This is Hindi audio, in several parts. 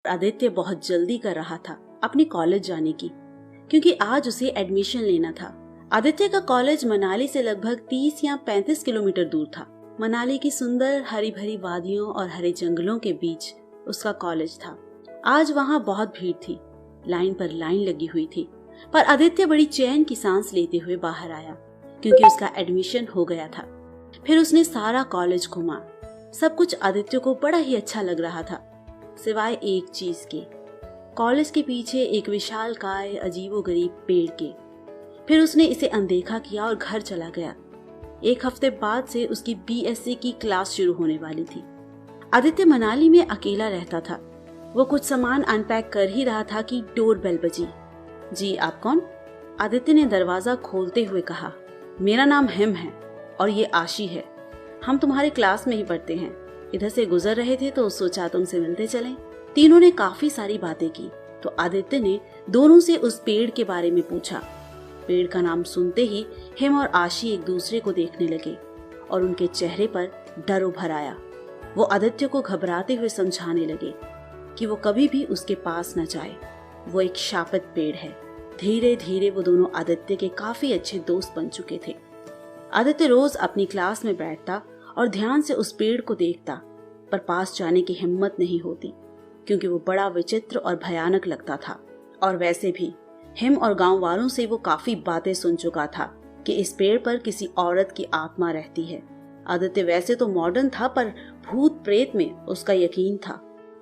आदित्य बहुत जल्दी कर रहा था अपने कॉलेज जाने की, क्योंकि आज उसे एडमिशन लेना था। आदित्य का कॉलेज मनाली से लगभग 30 या 35 किलोमीटर दूर था। मनाली की सुंदर हरी भरी वादियों और हरे जंगलों के बीच उसका कॉलेज था। आज वहाँ बहुत भीड़ थी, लाइन पर लाइन लगी हुई थी, पर आदित्य बड़ी चैन की सांस लेते हुए बाहर आया, क्योंकि उसका एडमिशन हो गया था। फिर उसने सारा कॉलेज घूमा। सब कुछ आदित्य को बड़ा ही अच्छा लग रहा था, सिवाय एक चीज के, कॉलेज के पीछे एक विशालकाय अजीबोगरीब पेड़ के। फिर उसने इसे अनदेखा किया और घर चला गया। एक हफ्ते बाद से उसकी बीएससी की क्लास शुरू होने वाली थी। आदित्य मनाली में अकेला रहता था। वो कुछ सामान अनपैक कर ही रहा था कि डोर बेल बजी। जी, आप कौन? आदित्य ने दरवाजा खोलते हुए कहा। मेरा नाम हिम है और ये आशी है। हम तुम्हारी क्लास में ही पढ़ते हैं। इधर से गुजर रहे थे तो सोचा तुमसे मिलते चलें। तीनों ने काफी सारी बातें की तो आदित्य ने दोनों से उस पेड़ के बारे में पूछा। पेड़ का नाम सुनते ही हिम और आशी एक दूसरे को देखने लगे और उनके चेहरे पर डर उभर आया। वो आदित्य को घबराते हुए समझाने लगे कि वो कभी भी उसके पास न जाए। वो एक शापित पेड़ है। धीरे धीरे वो दोनों आदित्य के काफी अच्छे दोस्त बन चुके थे। आदित्य रोज अपनी क्लास में बैठता और ध्यान से उस पेड़ को देखता, पर पास जाने की हिम्मत नहीं होती, क्योंकि वो बड़ा विचित्र और भयानक लगता था। और वैसे भी हिम और गांव वालों से वो काफी बातें सुन चुका था कि इस पेड़ पर किसी औरत की आत्मा रहती है। आदित्य वैसे तो मॉडर्न था, पर भूत प्रेत में उसका यकीन था।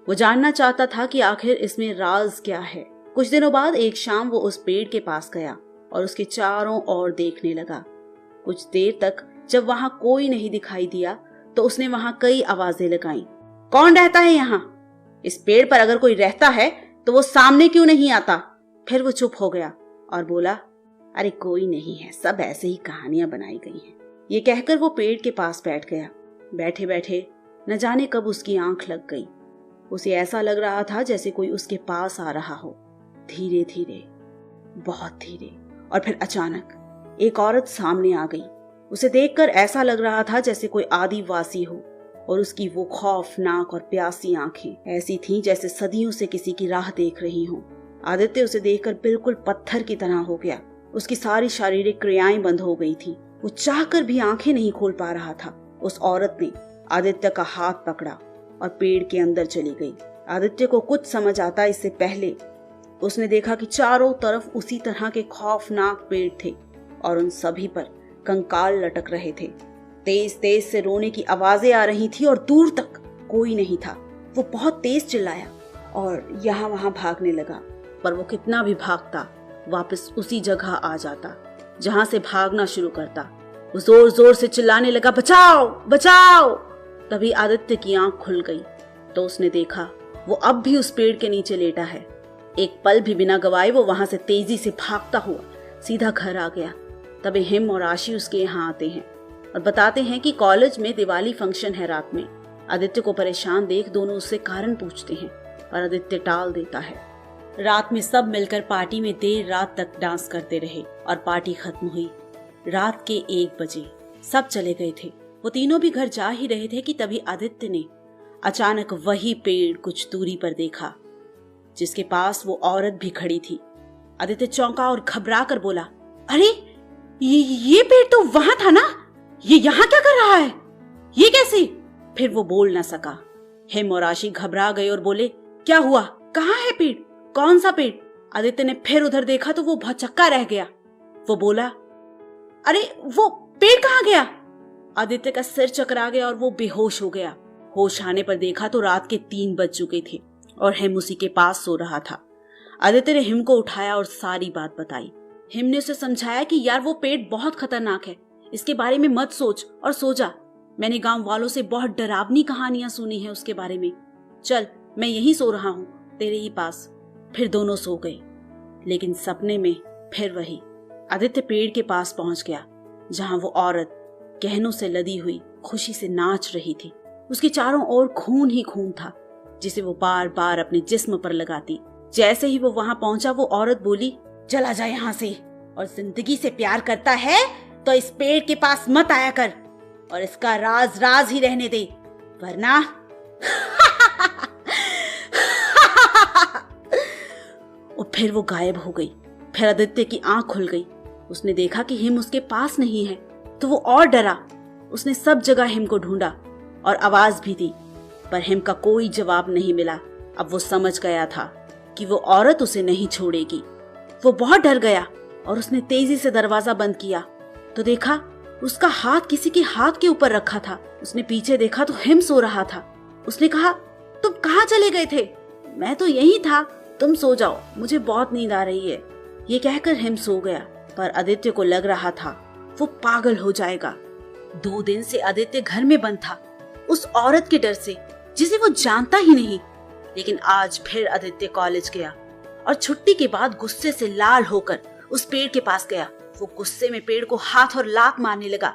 वो जानना चाहता था कि आखिर इसमें राज क्या है। कुछ दिनों बाद एक शाम वो उस पेड़ के पास गया और उसके चारों ओर देखने लगा। कुछ देर तक जब वहां कोई नहीं दिखाई दिया तो उसने वहां कई आवाजें लगाईं। कौन रहता है यहाँ? इस पेड़ पर अगर कोई रहता है तो वो सामने क्यों नहीं आता? फिर वो चुप हो गया और बोला, अरे कोई नहीं है, सब ऐसे ही कहानियां बनाई गई हैं। ये कहकर वो पेड़ के पास बैठ गया। बैठे बैठे न जाने कब उसकी आंख लग गई। उसे ऐसा लग रहा था जैसे कोई उसके पास आ रहा हो, धीरे धीरे, बहुत धीरे। और फिर अचानक एक औरत सामने आ गई। उसे देखकर ऐसा लग रहा था जैसे कोई आदिवासी हो, और उसकी वो खौफनाक और प्यासी आंखें ऐसी थीं जैसे सदियों से किसी की राह देख रही हों। आदित्य उसे देखकर बिल्कुल पत्थर की तरह हो गया। उसकी सारी शारीरिक क्रियाएं बंद हो गई थी। वो चाहकर भी आंखें नहीं खोल पा रहा था। उस औरत ने आदित्य का हाथ पकड़ा और पेड़ के अंदर चली गई। आदित्य को कुछ समझ आता इससे पहले उसने देखा कि चारों तरफ उसी तरह के खौफनाक पेड़ थे और उन सभी पर कंकाल लटक रहे थे। तेज तेज से रोने की आवाजें आ रही थी और दूर तक कोई नहीं था। वो बहुत तेज चिल्लाया और यहाँ वहां भागने लगा, पर वो कितना भी भागता वापस उसी जगह आ जाता जहां से भागना शुरू करता। वो जोर जोर से चिल्लाने लगा, बचाओ बचाओ। तभी आदित्य की आंख खुल गई तो उसने देखा वो अब भी उस पेड़ के नीचे लेटा है। एक पल भी बिना गवाए वो वहां से तेजी से भागता हुआ सीधा घर आ गया। तभी हिम और आशी उसके यहाँ आते हैं और बताते हैं कि कॉलेज में दिवाली फंक्शन है रात में। आदित्य को परेशान देख दोनों उससे कारण पूछते हैं, पर आदित्य टाल देता है। रात में सब मिलकर पार्टी में देर रात तक डांस करते रहे और पार्टी खत्म हुई रात के 1 बजे। सब चले गए थे। वो तीनों भी घर जा ही रहे थे कि तभी आदित्य ने अचानक वही पेड़ कुछ दूरी पर देखा, जिसके पास वो औरत भी खड़ी थी। आदित्य चौंका और घबरा कर बोला, अरे ये पेड़ तो वहां था ना, ये यहाँ क्या कर रहा है? ये कैसे? फिर वो बोल न सका। हिम और आशी घबरा गए और बोले, क्या हुआ? कहाँ है पेड़? कौन सा पेड़? आदित्य ने फिर उधर देखा तो वो भौचक्का रह गया। वो बोला, अरे वो पेड़ कहाँ गया? आदित्य का सिर चकरा गया और वो बेहोश हो गया। होश आने पर देखा तो रात के 3 बज चुके थे और हिम उसी के पास सो रहा था। आदित्य ने हिम को उठाया और सारी बात बताई। हिम ने उसे समझाया कि यार वो पेड़ बहुत खतरनाक है, इसके बारे में मत सोच और सो जा। मैंने गांव वालों से बहुत डरावनी कहानियां सुनी है उसके बारे में। चल, मैं यहीं सो रहा हूँ तेरे ही पास। फिर दोनों सो गए, लेकिन सपने में फिर वही। आदित्य पेड़ के पास पहुंच गया जहां वो औरत गहनों से लदी हुई खुशी से नाच रही थी। उसके चारों ओर खून ही खून था, जिसे वो बार बार अपने जिस्म पर लगाती। जैसे ही वो वहां पहुंचा वो औरत बोली, चला जा यहाँ से, और जिंदगी से प्यार करता है तो इस पेड़ के पास मत आया कर और इसका राज राज ही रहने दे, वरना फिर वो गायब हो गई। फिर आदित्य की आंख खुल गई। उसने देखा कि हिम उसके पास नहीं है, तो वो और डरा। उसने सब जगह हिम को ढूंढा और आवाज भी दी, पर हिम का कोई जवाब नहीं मिला। अब वो समझ गया था कि वो औरत उसे नहीं छोड़ेगी। वो बहुत डर गया और उसने तेजी से दरवाजा बंद किया तो देखा उसका हाथ किसी के हाथ के ऊपर रखा था। उसने पीछे देखा तो हिम सो रहा था। उसने कहा, तुम कहाँ चले गए थे? मैं तो यही था, तुम सो जाओ, मुझे बहुत नींद आ रही है। ये कहकर हिम सो गया, पर आदित्य को लग रहा था वो पागल हो जाएगा। 2 दिन से आदित्य घर में बंद था, उस औरत के डर से जिसे वो जानता ही नहीं। लेकिन आज फिर आदित्य कॉलेज गया और छुट्टी के बाद गुस्से से लाल होकर उस पेड़ के पास गया। वो गुस्से में पेड़ को हाथ और लात मारने लगा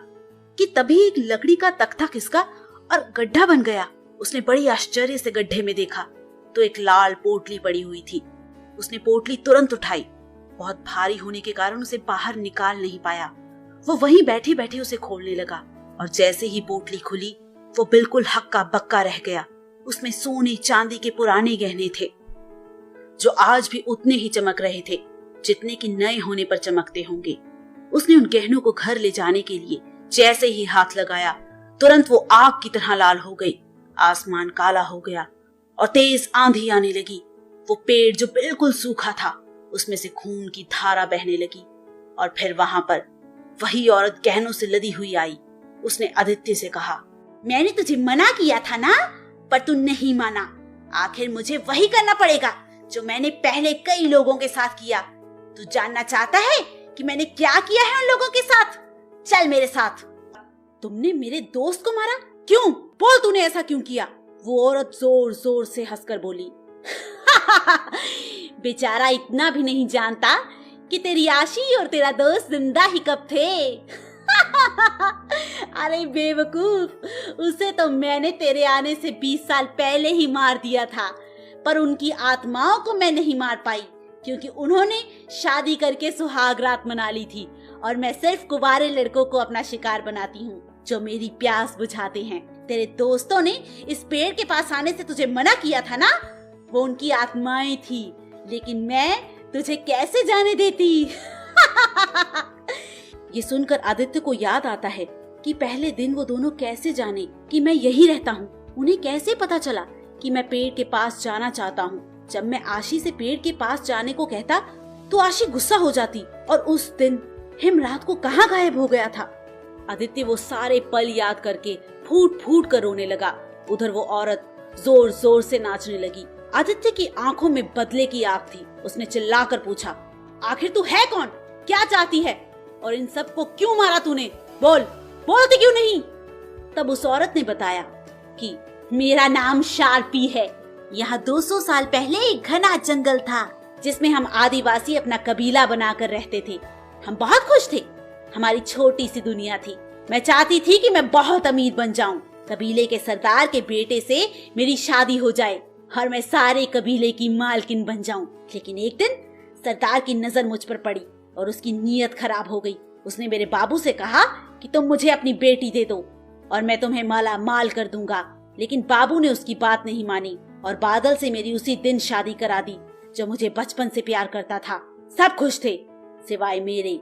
कि तभी एक लकड़ी का तख्ता खिसका और गड्ढा बन गया। उसने बड़ी आश्चर्य से गड्ढे में देखा तो एक लाल पोटली पड़ी हुई थी। उसने पोटली तुरंत उठाई। बहुत भारी होने के कारण उसे बाहर निकाल नहीं पाया। वो वहीं बैठी बैठी उसे खोलने लगा और जैसे ही पोटली खुली वो बिल्कुल हक्का बक्का रह गया। उसमें सोने चांदी के पुराने गहने थे जो आज भी उतने ही चमक रहे थे जितने कि नए होने पर चमकते होंगे। उसने उन गहनों को घर ले जाने के लिए जैसे ही हाथ लगाया तुरंत वो आग की तरह लाल हो गई। आसमान काला हो गया और तेज आंधी आने लगी। वो पेड़ जो बिल्कुल सूखा था उसमें से खून की धारा बहने लगी। और फिर वहां पर वही औरत गहनों से लदी हुई आई। उसने आदित्य से कहा, मैंने तुझे मना किया था ना, पर तू नहीं माना। आखिर मुझे वही करना पड़ेगा जो मैंने पहले कई लोगों के साथ किया। तू जानना चाहता है कि मैंने क्या किया है उन लोगों के साथ? चल मेरे साथ। तुमने मेरे दोस्त को मारा? क्यों? बोल, तूने ऐसा क्यों किया? वो औरत जोर जोर से हंसकर बोली, बेचारा इतना भी नहीं जानता कि तेरी आशी और तेरा दोस्त जिंदा ही कब थे। अरे बेवकूफ, उसे तो मैंने तेरे आने से 20 साल पहले ही मार दिया था, पर उनकी आत्माओं को मैं नहीं मार पाई क्योंकि उन्होंने शादी करके सुहाग रात मना ली थी और मैं सिर्फ कुंवारे लड़कों को अपना शिकार बनाती हूँ जो मेरी प्यास बुझाते हैं। तेरे दोस्तों ने इस पेड़ के पास आने से तुझे मना किया था ना, वो उनकी आत्माएं थी, लेकिन मैं तुझे कैसे जाने देती। ये सुनकर आदित्य को याद आता है कि पहले दिन वो दोनों कैसे जाने कि मैं यही रहता हूँ। उन्हें कैसे पता चला कि मैं पेड़ के पास जाना चाहता हूँ। जब मैं आशी से पेड़ के पास जाने को कहता तो आशी गुस्सा हो जाती। और उस दिन हिम रात को कहाँ गायब हो गया था? आदित्य वो सारे पल याद करके फूट फूट कर रोने लगा। उधर वो औरत जोर जोर से नाचने लगी। आदित्य की आंखों में बदले की आग थी। उसने चिल्लाकर पूछा, आखिर तू है कौन? क्या चाहती है? और इन सबको क्यों मारा तूने? बोल, बोलती क्यों नहीं? तब उस औरत ने बताया कि मेरा नाम शार्पी है। यहाँ 200 साल पहले एक घना जंगल था जिसमें हम आदिवासी अपना कबीला बनाकर रहते थे। हम बहुत खुश थे। हमारी छोटी सी दुनिया थी। मैं चाहती थी कि मैं बहुत अमीर बन जाऊं। कबीले के सरदार के बेटे से मेरी शादी हो जाए और मैं सारे कबीले की मालकिन बन जाऊं। लेकिन एक दिन सरदार की नजर मुझ पर पड़ी और उसकी नीयत खराब हो गई। उसने मेरे बाबू से कहा कि तुम मुझे अपनी बेटी दे दो और मैं तुम्हें माला माल कर दूंगा। लेकिन बाबू ने उसकी बात नहीं मानी और बादल से मेरी उसी दिन शादी करा दी जो मुझे बचपन से प्यार करता था। सब खुश थे सिवाय मेरे,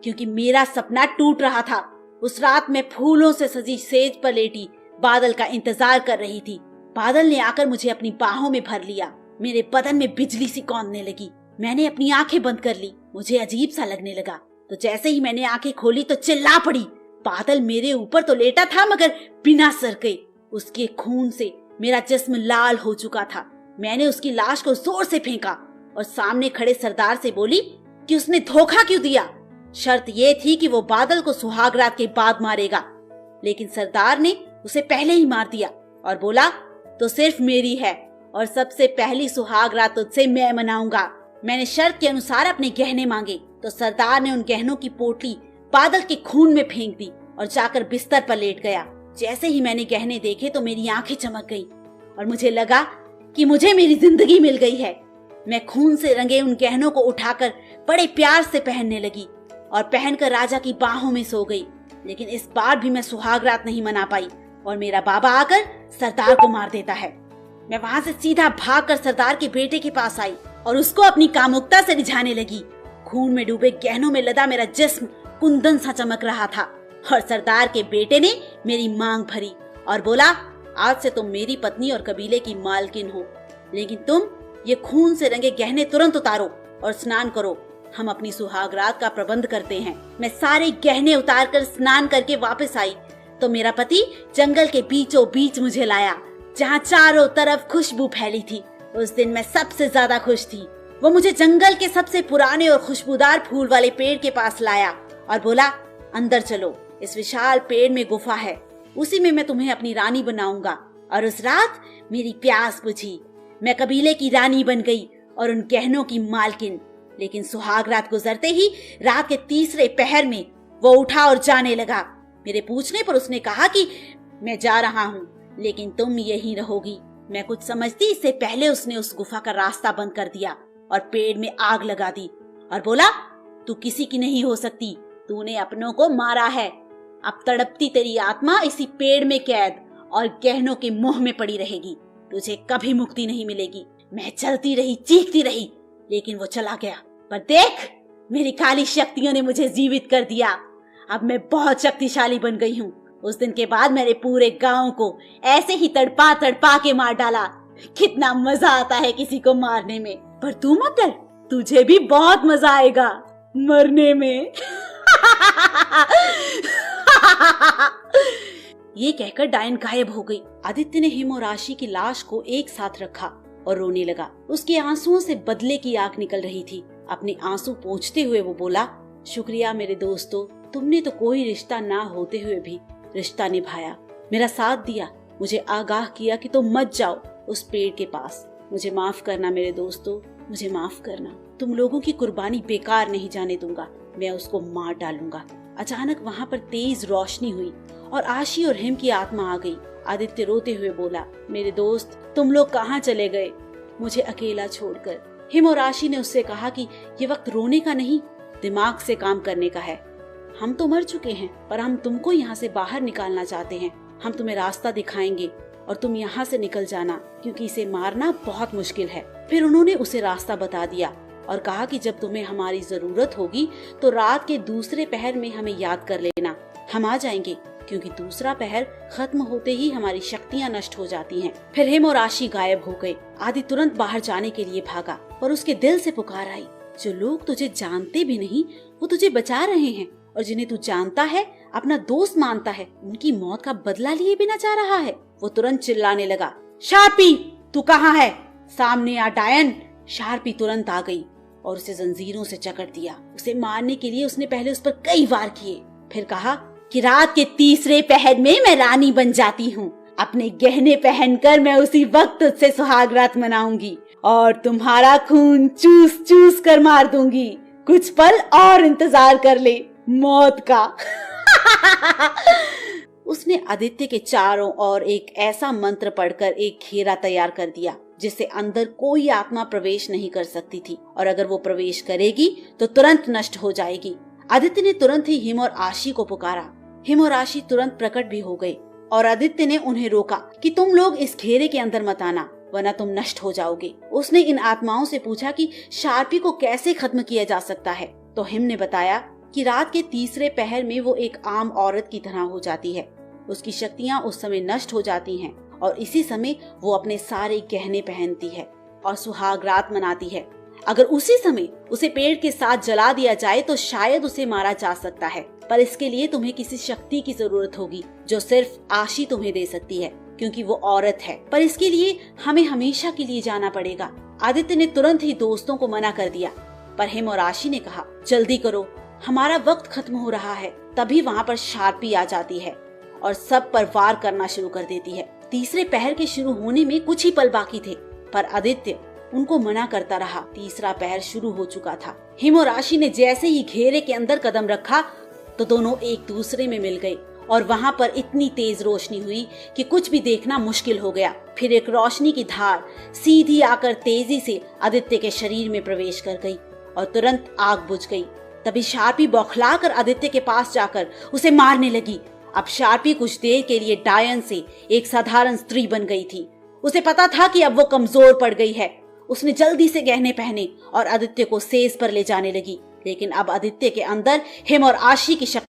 क्योंकि मेरा सपना टूट रहा था। उस रात मैं फूलों से सजी सेज पर लेटी बादल का इंतजार कर रही थी। बादल ने आकर मुझे अपनी बाहों में भर लिया। मेरे बदन में बिजली सी कौंधने लगी। मैंने अपनी आंखें बंद कर ली। मुझे अजीब सा लगने लगा। तो जैसे ही मैंने आंखें खोली तो चिल्ला पड़ी। बादल मेरे ऊपर तो लेटा था मगर बिना सर के। उसके खून से मेरा जिस्म लाल हो चुका था। मैंने उसकी लाश को जोर से फेंका और सामने खड़े सरदार से बोली कि उसने धोखा क्यों दिया। शर्त ये थी कि वो बादल को सुहाग रात के बाद मारेगा। लेकिन सरदार ने उसे पहले ही मार दिया और बोला, तो सिर्फ मेरी है और सबसे पहली सुहाग रात तुझसे मैं मनाऊंगा। मैंने शर्त के अनुसार अपने गहने मांगे तो सरदार ने उन गहनों की पोटली बादल के खून में फेंक दी और जाकर बिस्तर पर लेट गया। जैसे ही मैंने गहने देखे तो मेरी आंखें चमक गईं और मुझे लगा कि मुझे मेरी जिंदगी मिल गई है। मैं खून से रंगे उन गहनों को उठाकर बड़े प्यार से पहनने लगी और पहनकर राजा की बाहों में सो गई। लेकिन इस बार भी मैं सुहाग रात नहीं मना पाई और मेरा बाबा आकर सरदार को मार देता है। मैं वहां से सीधा भागकर सरदार के बेटे के पास आई और उसको अपनी कामुकता से रिझाने लगी। खून में डूबे गहनों में लदा मेरा जिस्म कुंदन सा चमक रहा था और सरदार के बेटे ने मेरी मांग भरी और बोला, आज से तुम मेरी पत्नी और कबीले की मालकिन हो, लेकिन तुम ये खून से रंगे गहने तुरंत उतारो और स्नान करो। हम अपनी सुहाग रात का प्रबंध करते हैं। मैं सारे गहने उतार कर स्नान करके वापस आई तो मेरा पति जंगल के बीचों बीच मुझे लाया, जहाँ चारों तरफ खुशबू फैली थी। उस दिन मैं सबसे ज्यादा खुश थी। वो मुझे जंगल के सबसे पुराने और खुशबूदार फूल वाले पेड़ के पास लाया और बोला, अंदर चलो, इस विशाल पेड़ में गुफा है, उसी में मैं तुम्हें अपनी रानी बनाऊंगा। और उस रात मेरी प्यास बुझी। मैं कबीले की रानी बन गई और उन गहनों की मालकिन। लेकिन सुहाग रात गुजरते ही रात के तीसरे पहर में वो उठा और जाने लगा। मेरे पूछने पर उसने कहा कि मैं जा रहा हूँ, लेकिन तुम यहीं रहोगी। मैं कुछ समझती इससे पहले उसने उस गुफा का रास्ता बंद कर दिया और पेड़ में आग लगा दी और बोला, तू किसी की नहीं हो सकती, तूने अपनों को मारा है। अब तड़पती तेरी आत्मा इसी पेड़ में कैद और गहनों के मोह में पड़ी रहेगी। तुझे कभी मुक्ति नहीं मिलेगी। मैं चलती रही, चीखती रही, लेकिन वो चला गया। पर देख, मेरी काली शक्तियों ने मुझे जीवित कर दिया। अब मैं बहुत शक्तिशाली बन गई हूँ। उस दिन के बाद मैंने पूरे गांव को ऐसे ही तड़पा तड़पा के मार डाला। कितना मजा आता है किसी को मारने में। पर तू मत डर, तुझे भी बहुत मजा आएगा मरने में। ये कहकर डायन गायब हो गई। आदित्य ने हिम और राशि की लाश को एक साथ रखा और रोने लगा। उसके आंसुओं से बदले की आग निकल रही थी। अपने आंसू पोंछते हुए वो बोला, शुक्रिया मेरे दोस्तों, तुमने तो कोई रिश्ता ना होते हुए भी रिश्ता निभाया, मेरा साथ दिया, मुझे आगाह किया कि तुम मत जाओ उस पेड़ के पास। मुझे माफ करना मेरे दोस्तों, मुझे माफ करना। तुम लोगों की कुर्बानी बेकार नहीं जाने दूंगा। मैं उसको मार डालूंगा। अचानक वहाँ पर तेज रोशनी हुई और आशी और हिम की आत्मा आ गई। आदित्य रोते हुए बोला, मेरे दोस्त, तुम लोग कहाँ चले गए, मुझे अकेला छोड़कर। हिम और आशी ने उससे कहा कि ये वक्त रोने का नहीं, दिमाग से काम करने का है। हम तो मर चुके हैं, पर हम तुमको यहाँ से बाहर निकालना चाहते हैं। हम तुम्हें रास्ता दिखाएंगे और तुम यहाँ से निकल जाना, क्योंकि इसे मारना बहुत मुश्किल है। फिर उन्होंने उसे रास्ता बता दिया और कहा कि जब तुम्हें हमारी जरूरत होगी तो रात के दूसरे पहर में हमें याद कर लेना, हम आ जाएंगे, क्योंकि दूसरा पहर खत्म होते ही हमारी शक्तियाँ नष्ट हो जाती हैं। फिर हिम और आशी गायब हो गए। आदि तुरंत बाहर जाने के लिए भागा और उसके दिल से पुकार आई, जो लोग तुझे जानते भी नहीं वो तुझे बचा रहे हैं, और जिन्हें तू जानता है, अपना दोस्त मानता है, उनकी मौत का बदला लिए बिना जा रहा है। वो तुरंत चिल्लाने लगा, शार्पी तू कहाँ है, सामने आ डायन। शार्पी तुरंत आ गई और उसे जंजीरों से जकड़ दिया। उसे मारने के लिए उसने पहले उस पर कई वार किए। फिर कहा कि रात के तीसरे पहर में मैं रानी बन जाती हूँ। अपने गहने पहनकर मैं उसी वक्त तुझसे सुहाग रात मनाऊंगी और तुम्हारा खून चूस चूस कर मार दूंगी। कुछ पल और इंतजार कर ले मौत का। उसने आदित्य के चारों ओर एक ऐसा मंत्र पढ़कर एक घेरा तैयार कर दिया जिससे अंदर कोई आत्मा प्रवेश नहीं कर सकती थी, और अगर वो प्रवेश करेगी तो तुरंत नष्ट हो जाएगी। आदित्य ने तुरंत ही हिम और आशी को पुकारा। हिम और आशी तुरंत प्रकट भी हो गए और आदित्य ने उन्हें रोका कि तुम लोग इस घेरे के अंदर मत आना, वरना तुम नष्ट हो जाओगे। उसने इन आत्माओं से पूछा कि शार्पी को कैसे खत्म किया जा सकता है, तो हिम ने बताया कि रात के तीसरे पहर में वो एक आम औरत की तरह हो जाती है। उसकी शक्तियाँ उस समय नष्ट हो जाती हैं और इसी समय वो अपने सारे गहने पहनती है और सुहाग रात मनाती है। अगर उसी समय उसे पेड़ के साथ जला दिया जाए तो शायद उसे मारा जा सकता है, पर इसके लिए तुम्हें किसी शक्ति की जरूरत होगी जो सिर्फ आशी तुम्हें दे सकती है, क्योंकि वो औरत है। पर इसके लिए हमें हमेशा के लिए जाना पड़ेगा। आदित्य ने तुरंत ही दोस्तों को मना कर दिया, पर हिम और आशी ने कहा, जल्दी करो, हमारा वक्त खत्म हो रहा है। तभी वहाँ पर शार्पी आ जाती है और सब पर वार करना शुरू कर देती है। तीसरे पहर के शुरू होने में कुछ ही पल बाकी थे, पर आदित्य उनको मना करता रहा। तीसरा पहर शुरू हो चुका था। हिम और आशी ने जैसे ही घेरे के अंदर कदम रखा तो दोनों एक दूसरे में मिल गए और वहाँ पर इतनी तेज रोशनी हुई कि कुछ भी देखना मुश्किल हो गया। फिर एक रोशनी की धार सीधी आकर तेजी से आदित्य के शरीर में प्रवेश कर गई और तुरंत आग बुझ गई। तभी शार्पी बौखलाकर आदित्य के पास जाकर उसे मारने लगी। अब शार्पी कुछ देर के लिए डायन से एक साधारण स्त्री बन गई थी। उसे पता था कि अब वो कमजोर पड़ गई है। उसने जल्दी से गहने पहने और आदित्य को सेज पर ले जाने लगी। लेकिन अब आदित्य के अंदर हिम और आशी की शक्ति